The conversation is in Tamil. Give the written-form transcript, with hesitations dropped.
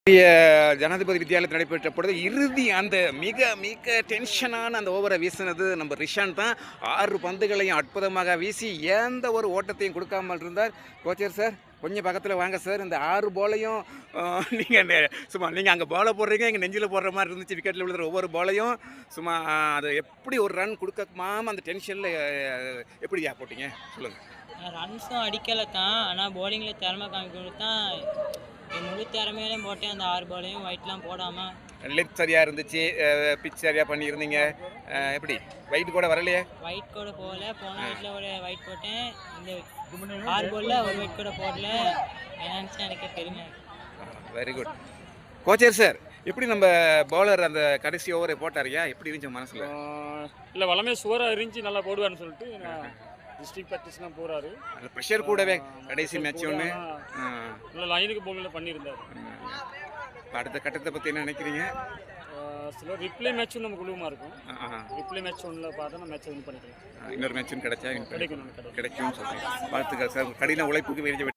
ஜனாதிபதி வித்தியாலயத்தில் நடைபெற்ற பொழுது இறுதி அந்த மிக மிக டென்ஷனான அந்த ஓவரை வீசினது நம்ம ரிஷான் தான். 6 பந்துகளையும் அற்புதமாக வீசி எந்த ஒரு ஓட்டத்தையும் கொடுக்காமல் இருந்தார். கோச்சர் சார் கொஞ்சம் பக்கத்தில் வாங்க சார். இந்த 6 பாலையும் நீங்கள் சும்மா நீங்கள் அங்கே பாலை போடுறீங்க, எங்கள் நெஞ்சில் போடுற மாதிரி இருந்துச்சு. விக்கெட்டில் விழுற ஒவ்வொரு பாலையும் சும்மா அது எப்படி ஒரு ரன் கொடுக்காம அந்த டென்ஷனில் எப்படியா போட்டிங்க சொல்லுங்கள். ரன்ஸும் அடிக்கலை தான், ஆனால் போலிங்கில் திறமை காமிக்கணும் தான் முழு திறமையிலையும் போட்டேன். அந்த 6 பாலையும் ஒயிட்லாம் போடாமல் லென்த் சரியாக இருந்துச்சு, பிச் சரியாக பண்ணியிருந்தீங்க. எப்படி ஒயிட் கூட வரலையே? ஒயிட் கூட போகல. போன வீட்டில் ஒரு ஒயிட் போட்டேன், இந்த 6 பாலில் ஒரு ஒயிட் கூட போடல. என்னன்னு எனக்கு பெருமை. Very good. கோச்சர் சார் எப்படி நம்ம பவுலர் அந்த கடைசி ஓவரை போட்டாரியா, எப்படி இருந்துச்சு மனசில்? இல்லை வளமே சுவராக இருந்துச்சு, நல்லா போடுவார்னு சொல்லிட்டு டிஸ்ட்ரிக்ட் ப்ராக்டிஸ்லாம் போகிறாரு. அந்த ப்ரெஷர் கூடவே கடைசி மேட்ச் ஒன்று இல்லை லைனுக்கு போலில் பண்ணியிருந்தார். அடுத்த கட்டத்தை பற்றி என்ன நினைக்கிறீங்க? சில ரிப்ளே மேட்சும் நம்ம குழுவமாக இருக்கும். ரிப்ளே மேட்ச் ஒன்றில் பார்த்தா நம்ம மேட்சை வின் பண்ணிக்கலாம். இன்னொரு மேட்சும் கிடைச்சா கிடைக்கும் கிடைக்கும்னு சொல்கிறேன். வாழ்த்துக்கள் சார். கடின உழைப்புக்கு